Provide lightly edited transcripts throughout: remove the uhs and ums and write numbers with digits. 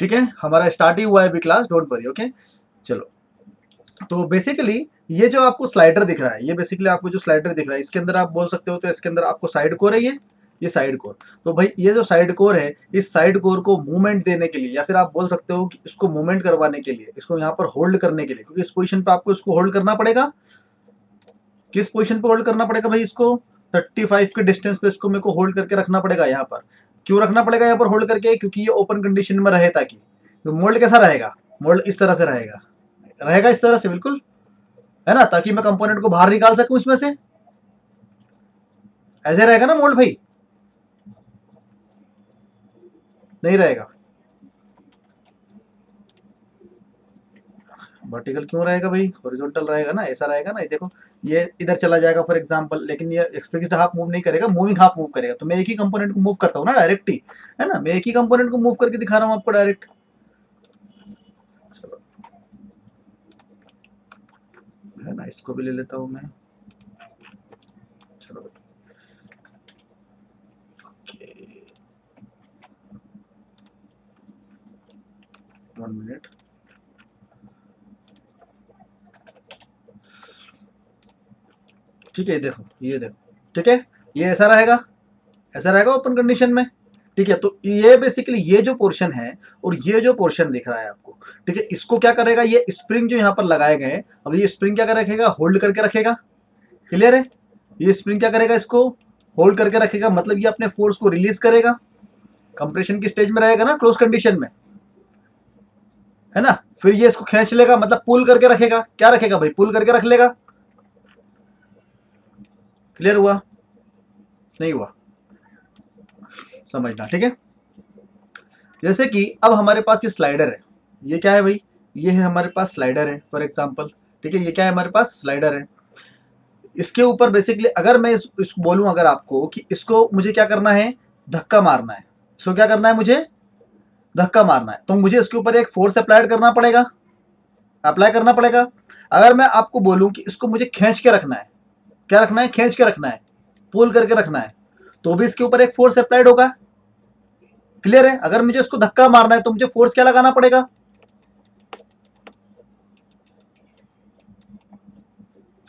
ठीक है, हमारा स्टार्ट ही हुआ है अभी क्लास, डोंट वरी। ओके, चलो। तो बेसिकली ये जो आपको स्लाइडर दिख रहा है, ये बेसिकली आपको जो स्लाइडर दिख रहा है, इसके अंदर आप बोल सकते हो तो इसके अंदर आपको साइड कोर है, ये साइड कोर। तो भाई ये जो साइड कोर है, इस साइड कोर को मूवमेंट देने के लिए, या फिर आप बोल सकते हो कि इसको मूवमेंट करवाने के लिए, इसको यहाँ पर होल्ड करने के लिए, क्योंकि इस पोजीशन पे आपको इसको होल्ड करना पड़ेगा। किस पोजीशन पे होल्ड करना पड़ेगा भाई इसको? 35 के डिस्टेंस पे इसको मेरे को होल्ड करके रखना पड़ेगा यहाँ पर। क्यों रखना पड़ेगा यहाँ पर होल्ड करके? क्योंकि ये ओपन कंडीशन में रहे, ताकि तो मोल्ड कैसा रहेगा? मोल्ड इस तरह से रहेगा इस तरह से, बिल्कुल, है ना, ताकि मैं कंपोनेंट को बाहर निकाल सकूं इसमें से। ऐसे रहेगा ना मोल्ड भाई? नहीं रहेगा। वर्टिकल क्यों रहेगा भाई? हॉरिजॉन्टल रहेगा ना, ऐसा रहेगा ना। ये देखो, ये इधर चला जाएगा फॉर एग्जांपल, लेकिन ये फिक्स्ड हाफ मूव नहीं करेगा, मूविंग हाफ मूव करेगा। तो मैं एक ही कंपोनेंट को मूव करता हूँ ना डायरेक्ट ही, है ना, मैं एक ही कंपोनेंट को मूव करके दिखा रहा हूँ आपको डायरेक्ट। है ना, इसको भी ले लेता हूँ मैं। चलो, 1 मिनट। ठीक है, देखो, ये देखो, ठीक है, ये ऐसा रहेगा ओपन कंडीशन में। ठीक है, तो ये बेसिकली ये जो पोर्शन है और ये जो पोर्शन दिख रहा है आपको, ठीक है, इसको क्या करेगा? ये स्प्रिंग जो यहाँ पर लगाए गए हैं, अब ये स्प्रिंग क्या कर रखेगा? होल्ड करके रखेगा। क्लियर है? ये स्प्रिंग क्या करेगा? इसको होल्ड करके रखेगा, मतलब ये अपने फोर्स को रिलीज करेगा। कंप्रेशन की स्टेज में रहेगा ना, क्लोज कंडीशन में, है ना। फिर ये इसको खींच लेगा, मतलब पुल करके रखेगा। क्या रखेगा भाई? पुल करके रख लेगा। क्लियर हुआ? नहीं हुआ? समझना, ठीक है। जैसे कि अब हमारे पास ये स्लाइडर है, ये क्या है भाई? ये है हमारे पास स्लाइडर है फॉर एग्जांपल। ठीक है, ये क्या है? हमारे पास स्लाइडर है। इसके ऊपर बेसिकली अगर मैं इसको बोलूं अगर आपको कि इसको मुझे क्या करना है? धक्का मारना है। इसको क्या करना है? मुझे धक्का मारना है। तो मुझे इसके ऊपर एक फोर्स अप्लाई करना पड़ेगा। अगर मैं आपको बोलूं कि इसको मुझे खींच के रखना है, क्या रखना है? खींच के रखना है, पुल करके रखना है, तो भी इसके ऊपर एक फोर्स अप्लाइड होगा। क्लियर है? अगर मुझे इसको धक्का मारना है तो मुझे फोर्स क्या लगाना पड़ेगा?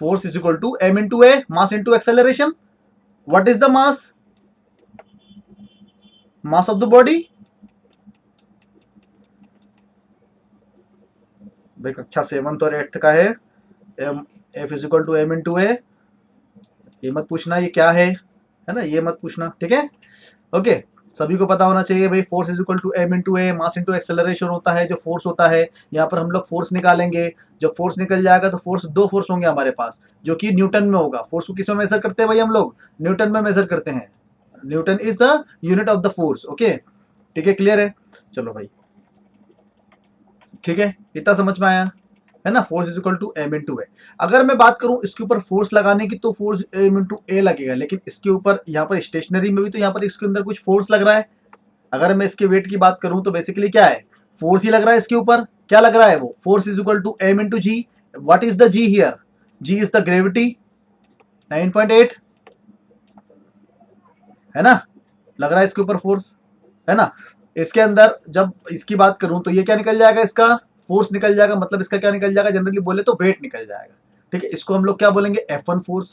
Force is equal to m into a, mass into acceleration. What is the mass? Mass of the body. भाई कक्षा 7th और 8th का है। F is equal to m into a, ये मत पूछना ये क्या है ना, ये मत पूछना, ठीक है। ओके, सभी को पता होना चाहिए भाई, force is equal to m into a, mass into acceleration होता है। जो फोर्स होता है, यहाँ पर हम लोग फोर्स निकालेंगे। जब फोर्स निकल जाएगा तो दो फोर्स होंगे हमारे पास, जो कि न्यूटन में होगा। फोर्स को किस में मेजर करते हैं भाई? हम लोग न्यूटन में मेजर करते हैं। Newton is the unit of the force. Okay, ठीक है, क्लियर है? चलो भाई, ठीक है, इतना समझ में आया, है ना। Force is equal to m into a. अगर मैं बात करूं इसके ऊपर फोर्स लगाने की, तो फोर्स m इंटू ए लगेगा, लेकिन इसके ऊपर यहाँ पर स्टेशनरी में भी तो यहाँ पर इसके अंदर कुछ फोर्स लग रहा है। अगर मैं इसके वेट की बात करूं तो बेसिकली क्या है? फोर्स ही लग रहा है इसके ऊपर। क्या लग रहा है? वो force is equal to m into g. What is the g here? G is the gravity, 9.8, है ना। लग रहा है इसके ऊपर फोर्स, है ना। इसके अंदर जब इसकी बात करूं तो ये क्या निकल जाएगा? इसका फोर्स निकल जाएगा, मतलब इसका क्या निकल जाएगा? जनरली बोले तो वेट निकल जाएगा। ठीक है, इसको हम लोग क्या बोलेंगे? F1 force.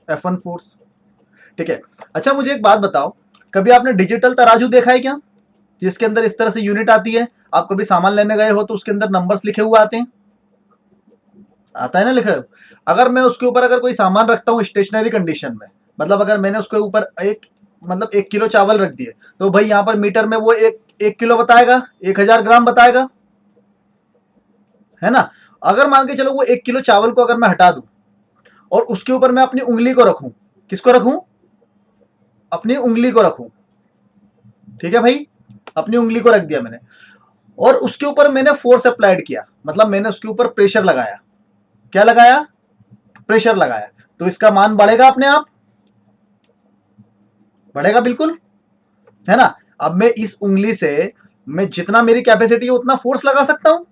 F1 फोर्स, ठीक है। अच्छा, मुझे एक बात बताओ, कभी आपने डिजिटल तराजू देखा है क्या? जिसके अंदर इस तरह से यूनिट आती है। आप कभी सामान लेने गए हो तो उसके अंदर नंबर्स लिखे हुए आते हैं, आता है ना लिखा। अगर मैं उसके ऊपर अगर कोई सामान रखता हूँ स्टेशनरी कंडीशन में, मतलब अगर मैंने उसके ऊपर 1 किलो चावल रख दिए, तो भाई यहाँ पर मीटर में वो 1 किलो बताएगा, 1000 ग्राम बताएगा, है ना। अगर मान के चलो वो 1 किलो चावल को अगर मैं हटा दूं और उसके ऊपर मैं अपनी उंगली को रखूं, किसको रखूं? अपनी उंगली को रखूं, ठीक है भाई, अपनी उंगली को रख दिया मैंने, और उसके ऊपर मैंने फोर्स अप्लाइड किया, मतलब मैंने उसके ऊपर प्रेशर लगाया। क्या लगाया? प्रेशर लगाया। तो इसका मान बढ़ेगा, अपने आप बढ़ेगा, बिल्कुल, है ना। अब मैं इस उंगली से मैं जितना मेरी कैपेसिटी है उतना फोर्स लगा सकता हूं,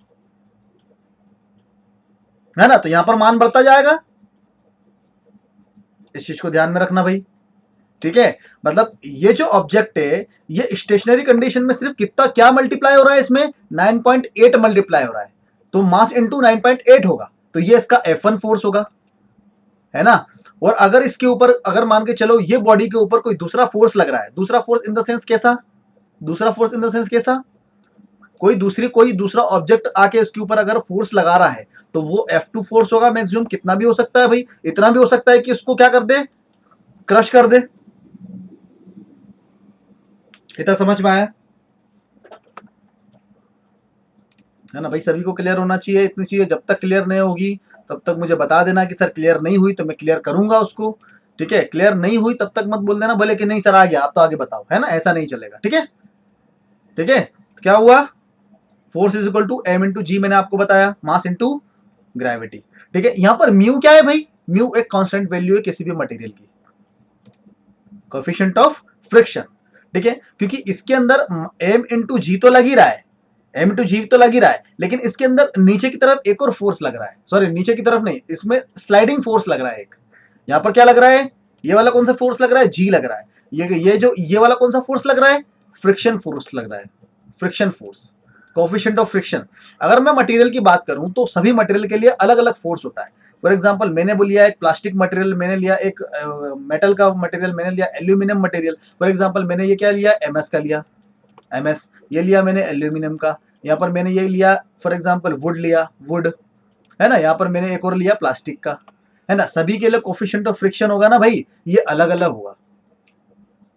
है ना। तो यहां पर मान बढ़ता जाएगा। इस चीज को ध्यान में रखना भाई, ठीक है, मतलब ये जो ऑब्जेक्ट है ये स्टेशनरी कंडीशन में सिर्फ कितना क्या मल्टीप्लाई हो रहा है, इसमें 9.8 मल्टीप्लाई हो रहा है, तो मास इंटू 9.8 होगा, तो ये इसका F1 फोर्स होगा, है ना। और अगर इसके ऊपर अगर मान के चलो ये बॉडी के ऊपर कोई दूसरा फोर्स लग रहा है, दूसरा फोर्स इन द सेंस कैसा, दूसरा फोर्स इन द सेंस कैसा, कोई दूसरा ऑब्जेक्ट आके इसके ऊपर अगर फोर्स लगा रहा है तो वो F2 फोर्स होगा, मैक्सिमम कितना भी हो सकता है भाई, इतना भी हो सकता है कि इसको क्या कर दे, क्रश कर दे। इतना समझ में आया, है ना भाई, सभी को क्लियर होना चाहिए इतनी चीजें, जब तक क्लियर नहीं होगी तब तक मुझे बता देना कि सर क्लियर नहीं हुई, तो मैं क्लियर करूंगा उसको, ठीक है। क्लियर नहीं हुई तब तक मत बोल देना बोले कि नहीं सर आ गया, आप तो आगे बताओ, है ना, ऐसा नहीं चलेगा, ठीक है। ठीक है, क्या हुआ, force is equal to m into g, मैंने आपको बताया, मास इंटू ग्रेविटी, ठीक है। यहां पर म्यू क्या है भाई, म्यू एक कांस्टेंट वैल्यू है किसी भी मटेरियल की, कोएफिशिएंट ऑफ फ्रिक्शन, ठीक है, क्योंकि इसके अंदर एम इंटू जी तो लग ही रहा है, एम इंटू जी तो लग ही रहा है, लेकिन इसके अंदर नीचे की तरफ एक और फोर्स लग रहा है, सॉरी नीचे की तरफ नहीं, इसमें स्लाइडिंग फोर्स लग रहा है एक, यहाँ पर क्या लग रहा है, ये वाला कौन सा फोर्स लग रहा है, जी लग रहा है, ये वाला कौन सा फोर्स लग रहा है, फ्रिक्शन फोर्स लग रहा है, friction force, coefficient of friction. अगर मैं मटेरियल की बात करूं तो सभी मटेरियल के लिए अलग अलग फोर्स होता है। फॉर एग्जांपल मैंने लिया एक प्लास्टिक मटेरियल, मैंने लिया एक मेटल का मटेरियल, मैंने लिया एल्यूमिनियम मटेरियल। फॉर एग्जांपल मैंने ये क्या लिया, एमएस का लिया, एमएस ये लिया मैंने एल्यूमिनियम का, यहाँ पर मैंने ये लिया फॉर एग्जांपल वुड लिया, वुड, है ना, यहाँ पर मैंने एक और लिया प्लास्टिक का, है ना। सभी के लिए कोएफिशिएंट ऑफ फ्रिक्शन होगा ना भाई, ये अलग अलग होगा,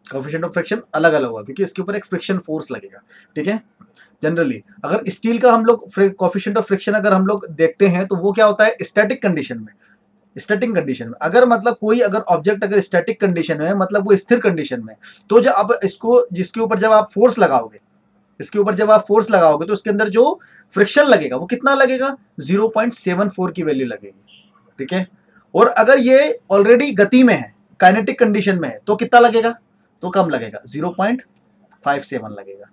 कोएफिशिएंट ऑफ फ्रिक्शन अलग अलग होगा, क्योंकि इसके ऊपर एक फ्रिक्शन फोर्स लगेगा, ठीक है। जनरली अगर स्टील का हम लोग कोएफिशिएंट ऑफ फ्रिक्शन अगर हम लोग देखते हैं तो वो क्या होता है, स्टैटिक कंडीशन में, स्टैटिक कंडीशन में अगर मतलब कोई अगर ऑब्जेक्ट अगर स्टैटिक कंडीशन में है, मतलब वो स्थिर कंडीशन में, तो जब आप इसको जिसके ऊपर जब आप फोर्स लगाओगे, इसके ऊपर जब आप फोर्स लगाओगे तो उसके अंदर जो फ्रिक्शन लगेगा वो कितना लगेगा, 0.74 की वैल्यू लगेगी, ठीक है। और अगर ये ऑलरेडी गति में है, काइनेटिक कंडीशन में है, तो कितना लगेगा, तो कम लगेगा, 0.57 लगेगा,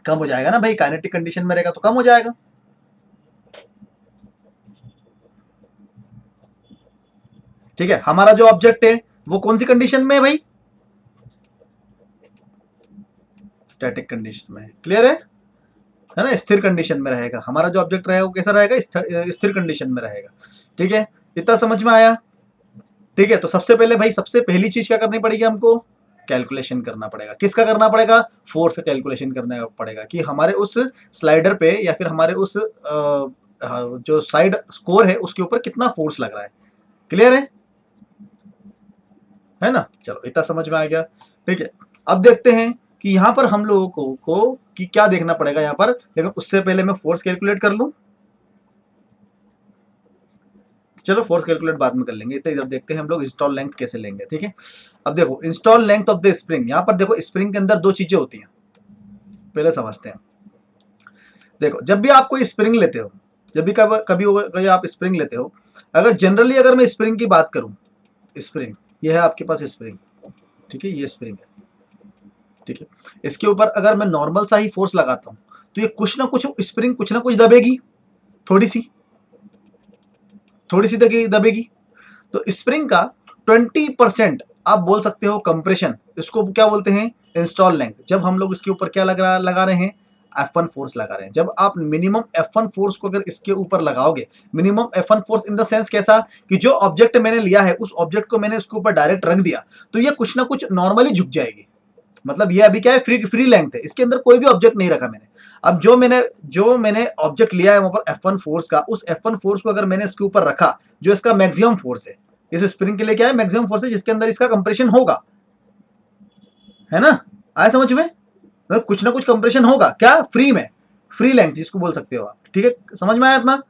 कम हो जाएगा ना भाई, काइनेटिक कंडीशन में रहेगा तो कम हो जाएगा, ठीक है। हमारा जो ऑब्जेक्ट है वो कौन सी कंडीशन में है भाई, स्टैटिक कंडीशन में है, क्लियर है ना, स्थिर कंडीशन में रहेगा हमारा जो ऑब्जेक्ट रहेगा, वो कैसा रहेगा, स्थिर कंडीशन में रहेगा, ठीक है। इतना समझ में आया, ठीक है। तो सबसे पहले भाई सबसे पहली चीज क्या करनी पड़ेगी हमको, कैलकुलेशन करना पड़ेगा, किसका करना पड़ेगा, फोर्स का कैलकुलेशन करना पड़ेगा कि हमारे उस स्लाइडर पे या फिर हमारे उस जो साइड स्कोर है उसके ऊपर कितना फोर्स लग रहा है, क्लियर है ना। चलो इतना समझ में आ गया, ठीक है। अब देखते हैं कि यहाँ पर हम लोगों को कि क्या देखना पड़ेगा यहाँ पर, लेकिन उससे पहले मैं फोर्स कैलकुलेट कर लूं, चलो फोर्स कैलकुलेट बाद में कर लेंगे, इतना इधर देखते हैं हम लोग इंस्टॉल लेंथ कैसे लेंगे, ठीक है। अब देखो install length of the spring, यहाँ पर देखो स्प्रिंग के अंदर दो चीजें होती हैं, पहले समझते हैं। देखो जब भी आप कोई स्प्रिंग लेते हो, जब भी कभी आप स्प्रिंग लेते हो, अगर जनरली अगर मैं स्प्रिंग की बात करूं, स्प्रिंग ये है आपके पास स्प्रिंग, ठीक है, ये स्प्रिंग है, ठीक है। इसके ऊपर अगर मैं नॉर्मल सा ही फोर्स लगाता हूं तो ये कुछ ना कुछ स्प्रिंग कुछ ना कुछ दबेगी, थोड़ी सी दबेगी। तो स्प्रिंग का 20% आप बोल सकते हो कंप्रेशन, इसको क्या बोलते हैं, इंस्टॉल लेंथ। जब हम लोग इसके ऊपर क्या लगा रहे हैं, F1 फोर्स लगा रहे हैं। जब आप मिनिमम F1 फोर्स को अगर इसके ऊपर लगाओगे, minimum F1 force in the sense कैसा कि जो ऑब्जेक्ट मैंने लिया है उस ऑब्जेक्ट को मैंने इसके ऊपर डायरेक्ट रख दिया तो ये कुछ ना कुछ नॉर्मली झुक जाएगी, मतलब ये अभी क्या है, फ्री लेंथ है, इसके अंदर कोई भी ऑब्जेक्ट नहीं रखा मैंने। अब जो मैंने ऑब्जेक्ट लिया है वहां पर F1 फोर्स का, उस F1 फोर्स को अगर मैंने इसके ऊपर रखा, जो इसका मैक्सिमम फोर्स है, इस स्प्रिंग के लिए क्या है, मैक्सिमम फोर्स है जिसके अंदर इसका कंप्रेशन होगा, है ना, आया समझ में, मतलब कुछ ना कुछ कंप्रेशन होगा, क्या, फ्री में, फ्री लेंथ जिसको बोल सकते हो आप, ठीक है, समझ में आया अपना।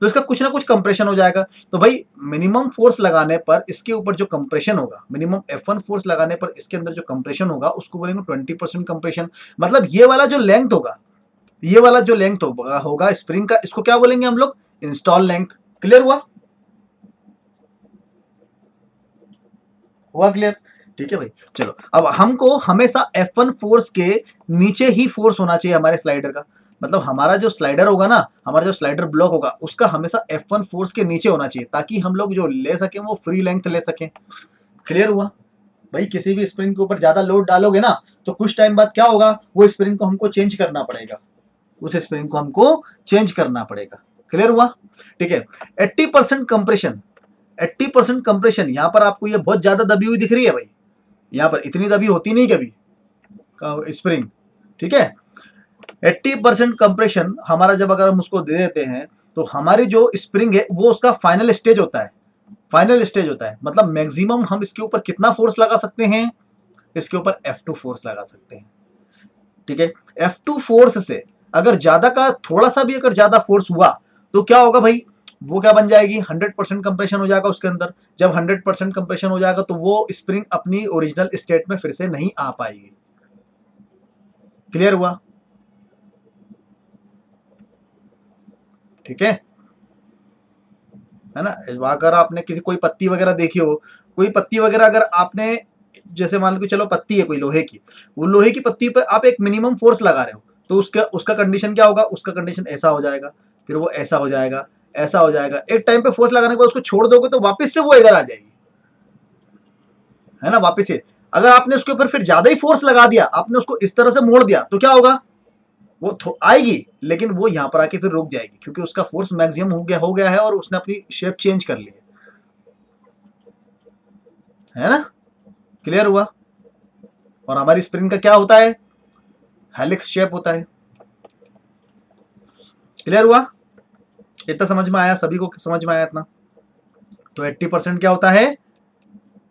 तो इसका कुछ ना कुछ कंप्रेशन हो जाएगा। तो भाई मिनिमम फोर्स लगाने पर इसके ऊपर जो कंप्रेशन होगा, मिनिमम F1 फोर्स लगाने पर इसके अंदर जो कंप्रेशन होगा उसको बोलेंगे 20% कंप्रेशन। मतलब ये वाला जो लेंथ होगा, ये वाला जो लेंथ होगा स्प्रिंग का, इसको क्या बोलेंगे हम लोग, इंस्टॉल लेंथ। क्लियर हुआ क्लियर, ठीक है भाई। चलो अब हमको हमेशा F1 फोर्स के नीचे ही फोर्स होना चाहिए हमारे स्लाइडर का, मतलब हमारा जो स्लाइडर होगा ना, हमारा जो स्लाइडर ब्लॉक होगा उसका हमेशा F1 फोर्स के नीचे होना चाहिए, ताकि हम लोग जो ले सकें वो फ्री लेंथ ले सकें, क्लियर हुआ? भाई किसी भी स्प्रिंग के ऊपर ज्यादा लोड डालोगे ना तो कुछ टाइम बाद क्या होगा, वो स्प्रिंग को हमको चेंज करना पड़ेगा, उस स्प्रिंग को हमको चेंज करना पड़ेगा। क्लियर हुआ? ठीक है। 80% कंप्रेशन, 80% कंप्रेशन, यहाँ पर आपको ये बहुत ज्यादा दबी हुई दिख रही है भाई, यहाँ पर इतनी दबी होती नहीं कभी स्प्रिंग, ठीक है। 80% कंप्रेशन हमारा जब अगर हम उसको दे देते हैं तो हमारी जो स्प्रिंग है वो उसका फाइनल स्टेज होता है, फाइनल स्टेज होता है, मतलब मैक्सिमम हम इसके ऊपर कितना फोर्स लगा सकते हैं, इसके ऊपर F2 फोर्स लगा सकते हैं, ठीक है। F2 फोर्स से अगर ज्यादा का थोड़ा सा भी अगर ज्यादा फोर्स हुआ तो क्या होगा भाई, वो क्या बन जाएगी, 100% कंप्रेशन हो जाएगा उसके अंदर। जब 100% कंप्रेशन हो जाएगा तो वो स्प्रिंग अपनी ओरिजिनल स्टेट में फिर से नहीं आ पाएगी। क्लियर हुआ? ठीक है ना। अगर आपने किसी कोई पत्ती वगैरह देखी हो, कोई पत्ती वगैरह अगर आपने, जैसे मान लो कि चलो पत्ती है कोई लोहे की, वो लोहे की पत्ती पे आप एक मिनिमम फोर्स लगा रहे हो तो उसका उसका कंडीशन क्या होगा, उसका कंडीशन ऐसा हो जाएगा, फिर वो ऐसा हो जाएगा, ऐसा हो जाएगा। एक टाइम पे फोर्स लगाने के बाद उसको छोड़ दोगे तो वापस से वो इधर आ जाएगी, है ना, वापस से। अगर आपने उसके ऊपर फिर ज्यादा ही फोर्स लगा दिया, आपने उसको इस तरह से मोड़ दिया तो क्या होगा, वो आएगी लेकिन वो यहां पर आके फिर रुक जाएगी क्योंकि उसका फोर्स मैक्सिमम हो गया है और उसने अपनी शेप चेंज कर ली है ना। क्लियर हुआ? और हमारी स्प्रिंग का क्या होता है, हेलिक्स शेप होता है। क्लियर हुआ? इतना समझ में आया, सभी को समझ में आया इतना? तो 80% क्या होता है,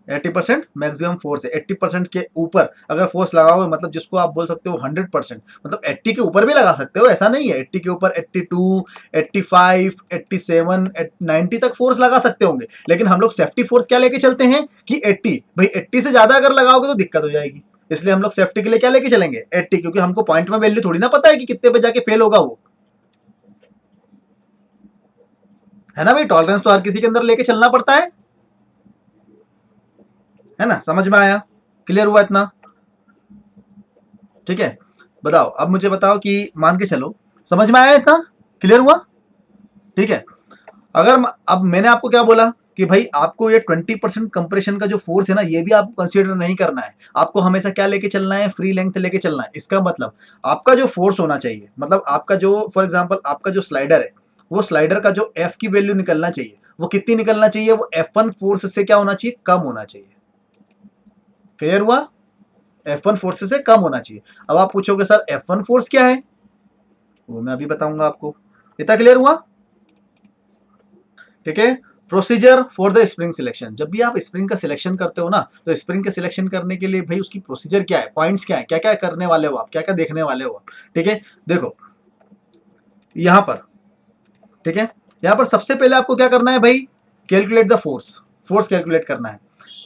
80% मैक्सिमम फोर्स है। 80% के ऊपर अगर फोर्स लगाओगे मतलब जिसको आप बोल सकते हो 100%, मतलब 80 के ऊपर भी लगा सकते हो, ऐसा नहीं है। 80 के ऊपर 82, 85, 87, 90 तक फोर्स लगा सकते होंगे, लेकिन हम लोग सेफ्टी फोर्स क्या लेके चलते हैं कि 80। भाई 80 से ज्यादा अगर लगाओगे तो दिक्कत हो जाएगी, इसलिए हम लोग सेफ्टी के लिए क्या लेके चलेंगे, 80, क्योंकि हमको पॉइंट में वैल्यू थोड़ी ना पता है कि कितने पे जाके फेल होगा वो, है ना भाई। टॉलरेंस तो हर किसी के अंदर लेके चलना पड़ता है ना। समझ में आया? क्लियर हुआ इतना? ठीक है। बताओ, अब मुझे बताओ कि मान के चलो समझ में आया इतना, क्लियर हुआ? ठीक है। अब मैंने आपको क्या बोला कि भाई आपको ये 20% कंप्रेशन का जो फोर्स है ना, ये भी आपको कंसीडर नहीं करना है। आपको हमेशा क्या लेके चलना है, फ्री लेंथ लेके चलना है। इसका मतलब आपका जो फोर्स होना चाहिए, मतलब आपका जो फॉर एग्जांपल आपका जो स्लाइडर है, वो स्लाइडर का जो एफ की वैल्यू निकलना चाहिए, वो कितनी निकलना चाहिए, वो F1 फोर्स से क्या होना चाहिए, कम होना चाहिए। क्लियर हुआ? F1 फोर्स से कम होना चाहिए। अब आप पूछोगे सर F1 फोर्स क्या है, वो मैं अभी बताऊंगा आपको। इतना क्लियर हुआ? ठीक है। Procedure for the spring selection, जब भी आप स्प्रिंग का सिलेक्शन करते हो ना, तो स्प्रिंग का सिलेक्शन करने के लिए भाई उसकी प्रोसीजर क्या है, पॉइंट्स क्या है, क्या क्या करने वाले हो आप, क्या क्या देखने वाले हो आप। ठीक है। देखो यहां पर, ठीक है, यहां पर सबसे पहले आपको क्या करना है भाई, calculate the force, force calculate करना है।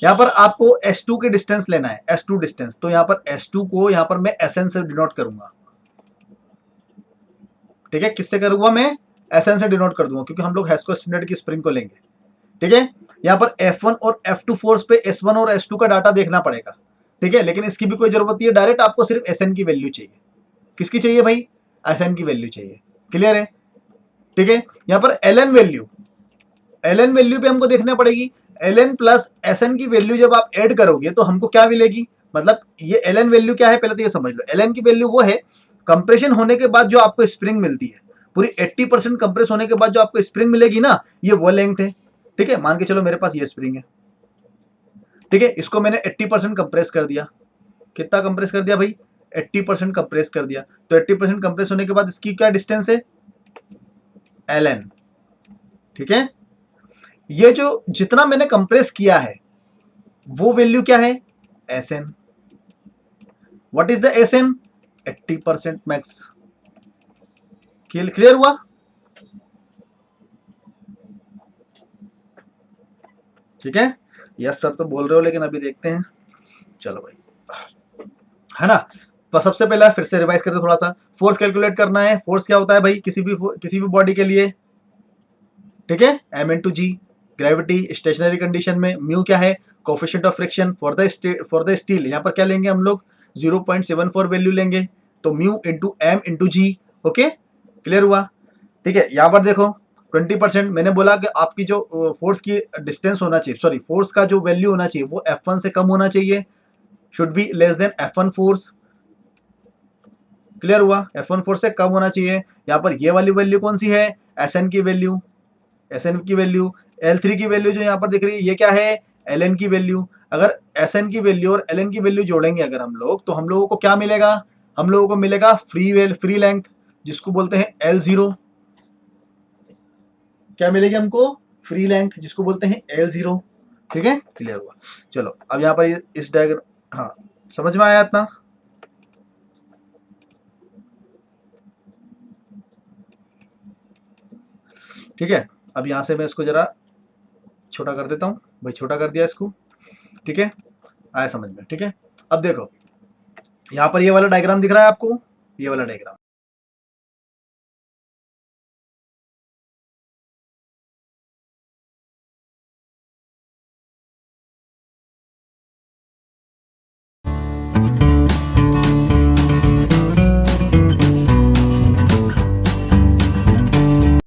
यहाँ पर आपको S2 की डिस्टेंस लेना है, S2 डिस्टेंस। तो यहाँ पर S2 को यहाँ पर मैं SN से डिनोट करूंगा। ठीक है, किससे करूंगा मैं, SN से डिनोट कर दूंगा, क्योंकि हम लोग हेस्को स्टैंडर्ड की स्प्रिंग को लेंगे। ठीक है। यहाँ पर F1 और F2 फोर्स पे S1 और S2 का डाटा देखना पड़ेगा। ठीक है, लेकिन इसकी भी कोई जरूरत नहीं है, डायरेक्ट आपको सिर्फ SN की वैल्यू चाहिए। किसकी चाहिए भाई, SN की वैल्यू चाहिए। क्लियर है? ठीक है। यहाँ पर एल एन वैल्यू भी हमको देखना पड़ेगी। एल एन प्लस SN की वैल्यू जब आप ऐड करोगे तो हमको क्या मिलेगी, मतलब ये एल एन वैल्यू क्या है, पहले तो ये समझ लो। एल एन की वैल्यू वो है, कंप्रेशन होने के बाद जो आपको स्प्रिंग मिलती है, पूरी 80% कंप्रेस होने के बाद जो आपको स्प्रिंग मिलेगी ना, ये वो लेंथ है। ठीक है, मान के चलो मेरे पास ये स्प्रिंग है। ठीक है, इसको मैंने 80% कंप्रेस कर दिया। कितना कंप्रेस कर दिया भाई, 80% कंप्रेस कर दिया। तो 80% कंप्रेस होने के बाद इसकी क्या डिस्टेंस है, एल एन। ठीक है, ये जो जितना मैंने कंप्रेस किया है वो वैल्यू क्या है, S N. What is the S N, 80% max. Clear हुआ? ठीक है। यस सर तो बोल रहे हो, लेकिन अभी देखते हैं। चलो भाई, है ना। तो सबसे पहले फिर से रिवाइज करते थोड़ा सा, फोर्स कैलकुलेट करना है। फोर्स क्या होता है भाई, किसी भी बॉडी के लिए, ठीक है, m×g। ग्रेविटी स्टेशनरी कंडीशन में म्यू क्या है, coefficient of friction for the steel. यहाँ पर क्या लेंगे हम लोग, 0.74 वैल्यू लेंगे। तो म्यू इंटू m इंटू जी। ओके, क्लियर हुआ? ठीक है, यहाँ पर देखो 20%। मैंने बोला कि आपकी जो फोर्स की डिस्टेंस होना चाहिए, सॉरी फोर्स का जो वैल्यू होना चाहिए वो F1 से कम होना चाहिए, should be less than F1 force. Clear हुआ? F1 फोर्स से कम होना चाहिए। यहाँ पर ये वाली वैल्यू कौन सी है? Sn की वैल्यू, Sn की वैल्यू। L3 की वैल्यू जो यहाँ पर दिख रही है ये क्या है? Ln की वैल्यू। अगर Sn की वैल्यू और Ln की वैल्यू जोड़ेंगे अगर हम लोग, तो हम लोगों को क्या मिलेगा? हम लोगों को मिलेगा फ्री लेंथ, जिसको बोलते हैं L0। क्या मिलेगी हमको? फ्री लेंथ, जिसको बोलते हैं L0। ठीक है, क्लियर हुआ? चलो अब यहाँ पर इस डायग्राम, हाँ समझ में आया इतना? ठीक है, अब यहाँ से मैं इसको जरा छोटा कर देता हूँ भाई, छोटा कर दिया इसको। ठीक है, आया समझ में? ठीक है, अब देखो यहाँ पर ये वाला डायग्राम दिख रहा है आपको, ये वाला डायग्राम।